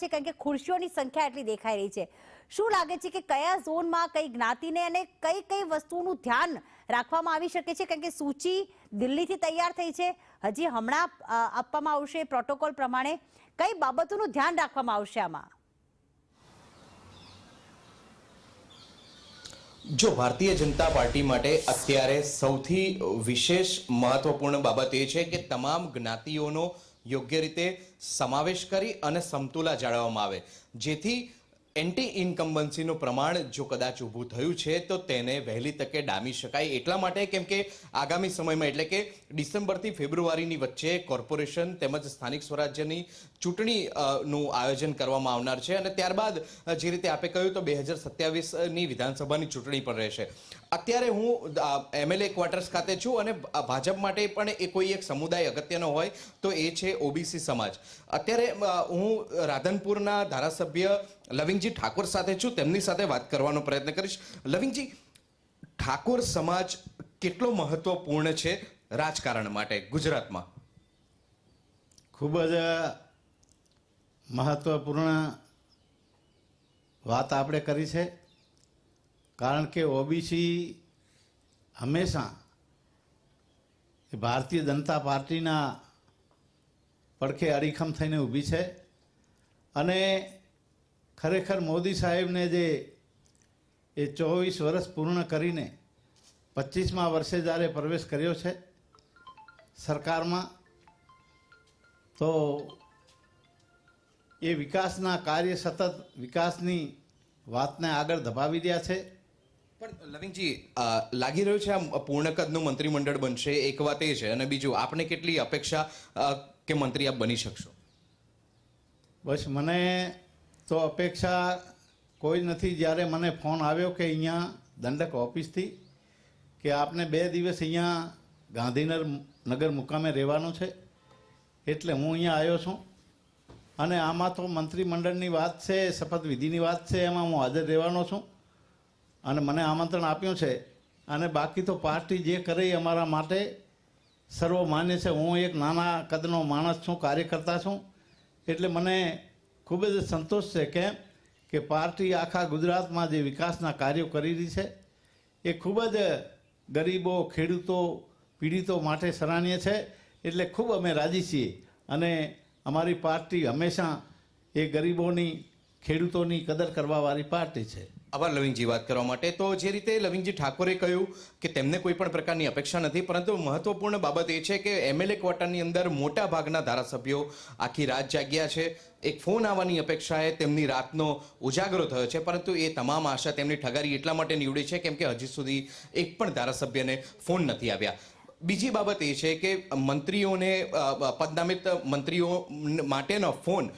છે કારણ કે ખુરશીઓની સંખ્યા એટલી દેખાઈ રહી છે. શું લાગે છે કે કયા ઝોનમાં કઈ જ્ઞાતિને અને કઈ કઈ વસ્તુનું ધ્યાન રાખવામાં આવી શકે છે? કારણ કે સૂચિ દિલ્હીથી તૈયાર થઈ છે, હજી હમણાં આપવામાં આવશે પ્રોટોકોલ પ્રમાણે. કઈ બાબતોનું ધ્યાન રાખવામાં આવશે આમાં? જો ભારતીય જનતા પાર્ટી માટે અત્યારે સૌથી વિશેષ મહત્વપૂર્ણ બાબત એ છે કે તમામ જ્ઞાતિઓનો યોગ્ય રીતે સમાવેશ કરી અને સમતુલા જાળવવામાં આવે, જેથી એન્ટી ઇન્કમ્બન્સીનું પ્રમાણ જો કદાચ ઊભું થયું છે તો તેને વહેલી તકે ડામી શકાય. એટલા માટે કેમ કે આગામી સમયમાં એટલે કે ડિસેમ્બરથી ફેબ્રુઆરીની વચ્ચે કોર્પોરેશન તેમજ સ્થાનિક સ્વરાજ્યની ચૂંટણીનું આયોજન કરવામાં આવનાર છે અને ત્યારબાદ જે રીતે આપે કહ્યું તો 2027ની વિધાનસભાની ચૂંટણી પણ રહેશે. અત્યારે હું એમએલએ ક્વાર્ટર્સ ખાતે છું અને ભાજપ માટે પણ એ કોઈ એક સમુદાય અગત્યનો હોય તો એ છે ઓબીસી સમાજ. અત્યારે હું રાધનપુરના ધારાસભ્ય લવિંગજી ઠાકોર સાથે છું, તેમની સાથે વાત કરવાનો પ્રયત્ન કરીશ. લવિંગજી, ઠાકોર સમાજ કેટલો મહત્વપૂર્ણ છે રાજકારણ માટે ગુજરાતમાં? ખૂબ જ મહત્વપૂર્ણ વાત આપણે કરી છે, કારણ કે ઓબીસી હંમેશા ભારતીય જનતા પાર્ટીના પડખે અડીખમ થઈને ઊભી છે અને ખરેખર મોદી સાહેબને જે એ 24 વર્ષ પૂર્ણ કરીને 25મા વર્ષે જ્યારે પ્રવેશ કર્યો છે સરકારમાં, તો એ વિકાસના કાર્ય સતત વિકાસની વાતને આગળ ધપાવી રહ્યા છે. પણ લવિંગજી, લાગી રહ્યું છે આ પૂર્ણકદનું મંત્રીમંડળ બનશે, એક વાત એ છે, અને બીજું આપને કેટલી અપેક્ષા કે મંત્રી આપ બની શકશો? બસ મને તો અપેક્ષા કોઈ નથી. જ્યારે મને ફોન આવ્યો કે અહીંયા દંડક ઓફિસથી કે આપને 2 દિવસ અહીંયા ગાંધીનગર મુકામે રહેવાનું છે, એટલે હું અહીંયા આવ્યો છું. અને આમાં તો મંત્રીમંડળની વાત છે, શપથવિધિની વાત છે, એમાં હું હાજર રહેવાનો છું અને મને આમંત્રણ આપ્યું છે. અને બાકી તો પાર્ટી જે કરે એ અમારા માટે સર્વમાન્ય છે. હું એક નાના કદનો માણસ છું, કાર્યકર્તા છું, એટલે મને ખૂબ જ સંતોષ છે કે પાર્ટી આખા ગુજરાતમાં જે વિકાસના કાર્યો કરી રહી છે એ ખૂબ જ ગરીબો, ખેડૂતો, પીડિતો માટે સરાહનીય છે. એટલે ખૂબ અમે રાજી છીએ અને અમારી પાર્ટી હંમેશા એ ગરીબોની, ખેડૂતોની કદર કરવાવાળી પાર્ટી છે. આભાર લવિંગજી વાત કરવા માટે. તો જે રીતે લવિંગજી ઠાકોરે કહ્યું કે તેમને કોઈ પણ પ્રકારની અપેક્ષા નથી, પરંતુ મહત્વપૂર્ણ બાબત એ છે કે એમએલએ ક્વાર્ટરની અંદર મોટા ભાગના ધારાસભ્યો આખી રાત જાગ્યા છે. એક ફોન આવવાની અપેક્ષાએ તેમની રાતનો ઉજાગરો થયો છે, પરંતુ એ તમામ આશા તેમની ઠગારી એટલા માટે નીવડી છે કેમ કે હજી સુધી એક પણ ધારાસભ્યને ફોન નથી આવ્યા. બીજી બાબત એ છે કે મંત્રીઓને, પદનામિત મંત્રીઓ માટેનો ફોન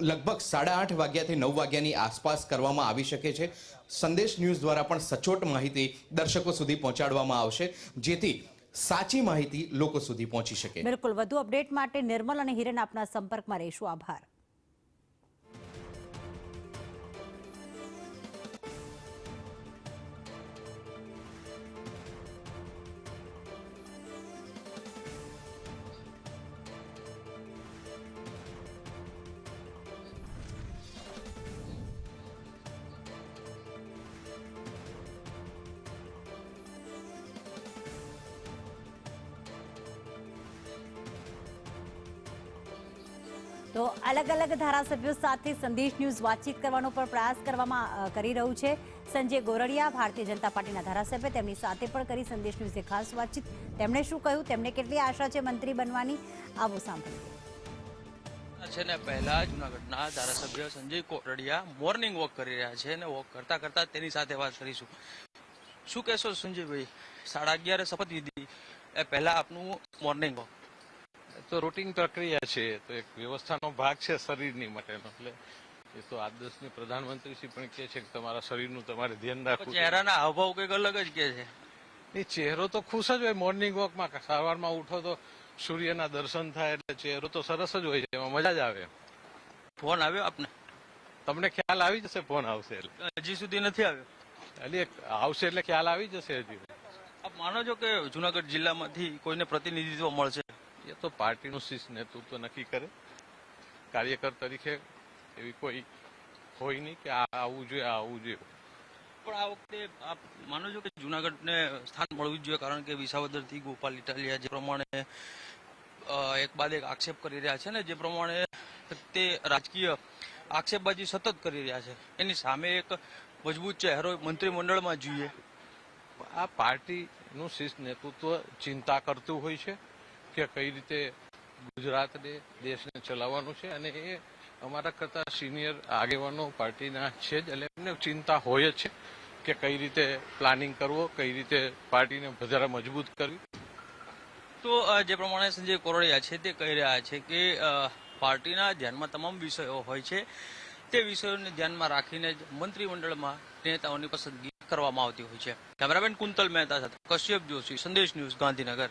લગભગ 8:30 વાગ્યાથી 9 વાગ્યાની આસપાસ કરવામાં આવી શકે છે. સંદેશ ન્યૂઝ દ્વારા પણ સચોટ માહિતી દર્શકો સુધી પહોંચાડવામાં આવશે, જેથી સાચી માહિતી લોકો સુધી પહોંચી શકે. બિલકુલ. વધુ અપડેટ માટે નિર્મલ અને હિરેન આપના સંપર્કમાં રહીશું. આભાર. તો અલગ અલગ ધારાસભ્યો સાથે સંદેશ ન્યૂઝ વાતચીત કરવાનો પણ પ્રયાસ કરી રહ્યું છે. સંજય ગોરડિયા, ભારતીય જનતા પાર્ટીના ધારાસભ્ય, તેમની સાથે પણ કરી સંદેશ ન્યૂઝે ખાસ વાતચીત. તેમણે શું કહ્યું, તેમને કેટલી આશા છે મંત્રી બનવાની, આવો સાંભળીએ. છે ને પહેલા જૂનાગઢના ધારાસભ્ય સંજય ગોરડિયા મોર્નિંગ વોક કરી રહ્યા છે અને વોક કરતા કરતા તેની સાથે વાત કરીશું. શું કહેશો સંજયભાઈ, 11:30 શપથવિધિ એ પહેલા આપનું મોર્નિંગ વોક? તો રૂટીન પ્રક્રિયા છે, તો એક વ્યવસ્થાનો ભાગ છે શરીરની માટેનો. એટલે એ તો આદર્શની પ્રધાનમંત્રી શ્રી પણ કહે છે કે તમારા શરીરનું તમારે ધ્યાન રાખવું. ચહેરાના હાવભાવ કંઈક અલગ જ કે છે. એ ચહેરો તો ખુશ જ હોય. મોર્નિંગ વોકમાં સવારમાં ઉઠો તો સૂર્યના દર્શન થાય એટલે ચહેરો તો સરસ જ હોય છે, એમાં મજા જ આવે. ફોન આવ્યો આપને? તમને ખ્યાલ આવી જશે ફોન આવશે એટલે. હજી સુધી નથી આવ્યો? એટલે આવશે એટલે ખ્યાલ આવી જશે. હજી આપ માનો છો કે જૂનાગઢ જિલ્લામાંથી કોઈને પ્રતિનિધિત્વ મળશે? એ તો પાર્ટીનું શીર્ષ નેતૃત્વ નક્કી કરે. કાર્યકર તરીકે એવી કોઈ હોય નહીં કે આ આવવું જોઈએ આ આવવું જોઈએ. પણ આ વખતે આપ માનો છો કે જુનાગઢને સ્થાન મળવું જ જોઈએ, કારણ કે વિસાવદરથી ગોપાલ ઇટાલિયા જે પ્રમાણે એક બાદ એક આક્ષેપ કરી રહ્યા છે ને, જે પ્રમાણે તે રાજકીય આક્ષેપબાજી સતત કરી રહ્યા છે, એની સામે એક મજબૂત ચહેરો મંત્રીમંડળમાં જોઈએ. આ પાર્ટીનું શીર્ષ નેતૃત્વ ચિંતા કરતું હોય છે કે કઈ રીતે ગુજરાતને દેશને ચલાવવાનું છે, અને એ અમારા કરતા સિનિયર આગેવાનો પાર્ટીના છે જ, એટલે એમને ચિંતા હોય જ છે કે કઈ રીતે પ્લાનિંગ કરવો, કઈ રીતે પાર્ટીને વધારે મજબૂત કરવી. તો જે પ્રમાણે સંજય કોરડિયા છે તે કહી રહ્યા છે કે પાર્ટીના ધ્યાનમાં તમામ વિષયો હોય છે, તે વિષયોને ધ્યાનમાં રાખીને જ મંત્રીમંડળમાં નેતાઓની પસંદગી કરવામાં આવતી હોય છે. કેમેરામેન કુંતલ મહેતા સાથે કશ્યપ જોશી, સંદેશ ન્યૂઝ, ગાંધીનગર.